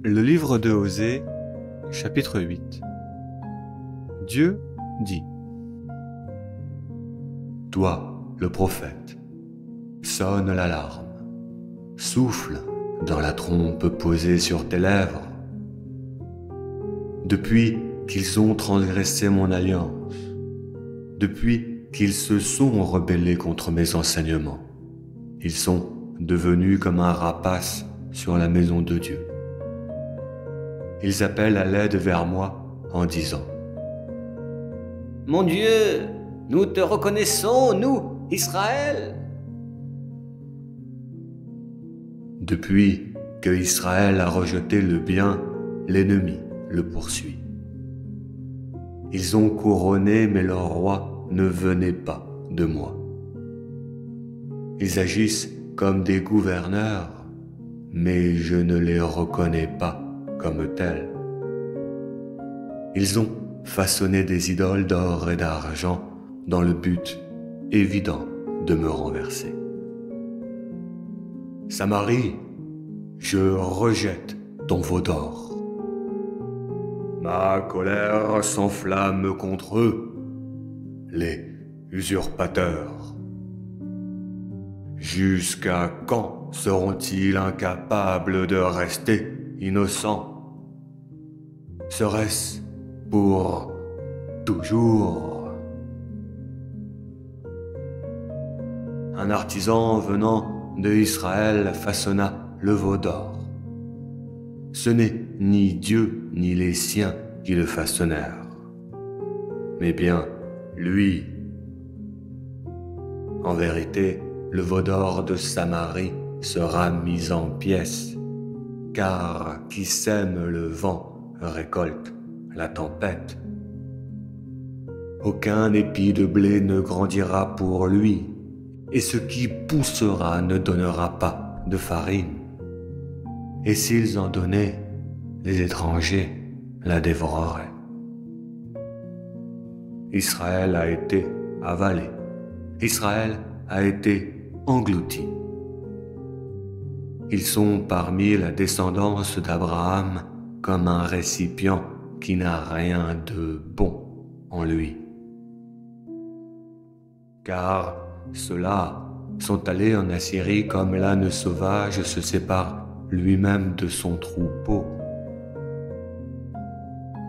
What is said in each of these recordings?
Le livre de Osée, chapitre 8. Dieu dit: Toi, le prophète, sonne l'alarme, souffle dans la trompe posée sur tes lèvres. Depuis qu'ils ont transgressé mon alliance, depuis qu'ils se sont rebellés contre mes enseignements, ils sont devenus comme un rapace sur la maison de Dieu. Ils appellent à l'aide vers moi en disant: Mon Dieu, nous te reconnaissons, nous, Israël. Depuis que Israël a rejeté le bien, l'ennemi le poursuit. Ils ont couronné, mais leur roi ne venait pas de moi. Ils agissent comme des gouverneurs, mais je ne les reconnais pas comme tels. Ils ont façonné des idoles d'or et d'argent dans le but évident de me renverser. Samarie, je rejette ton veau d'or. Ma colère s'enflamme contre eux, les usurpateurs. Jusqu'à quand seront-ils incapables de rester innocents? Serait-ce pour toujours? Un artisan venant de Israël façonna le veau d'or. Ce n'est ni Dieu ni les siens qui le façonnèrent, mais bien lui. En vérité, le veau d'or de Samarie sera mis en pièces, car qui sème le vent récolte la tempête. Aucun épi de blé ne grandira pour lui, et ce qui poussera ne donnera pas de farine. Et s'ils en donnaient, les étrangers la dévoreraient. Israël a été avalé. Israël a été englouti. Ils sont parmi la descendance d'Abraham comme un récipient qui n'a rien de bon en lui. Car ceux-là sont allés en Assyrie comme l'âne sauvage se sépare lui-même de son troupeau.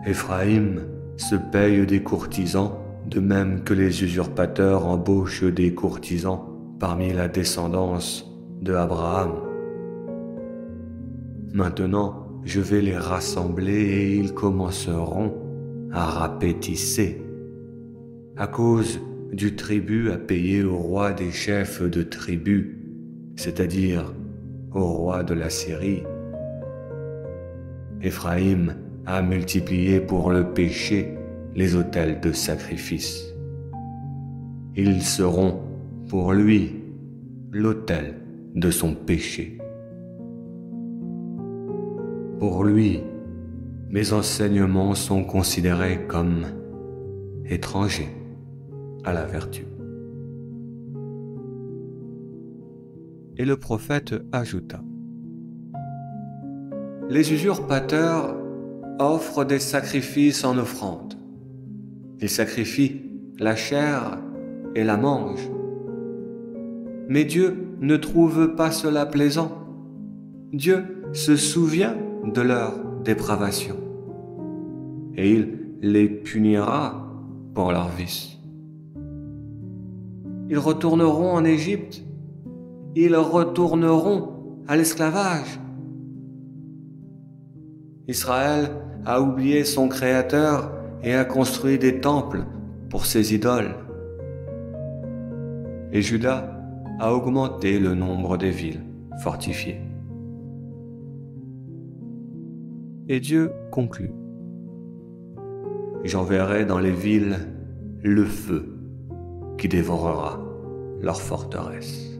Éphraïm se paye des courtisans, de même que les usurpateurs embauchent des courtisans parmi la descendance de Abraham. Maintenant, je vais les rassembler et ils commenceront à rapétisser à cause du tribut à payer au roi des chefs de tribu, c'est-à-dire au roi de la Syrie. Éphraïm a multiplié pour le péché les autels de sacrifice. Ils seront pour lui l'autel de son péché. Pour lui, mes enseignements sont considérés comme étrangers à la vertu. Et le prophète ajouta: Les usurpateurs offrent des sacrifices en offrande. Ils sacrifient la chair et la mangent. Mais Dieu ne trouve pas cela plaisant. Dieu se souvient de leur dépravation, et il les punira pour leurs vices. Ils retourneront en Égypte, ils retourneront à l'esclavage. Israël a oublié son Créateur et a construit des temples pour ses idoles. Et Juda a augmenté le nombre des villes fortifiées. Et Dieu conclut: J'enverrai dans les villes le feu qui dévorera leurs forteresses.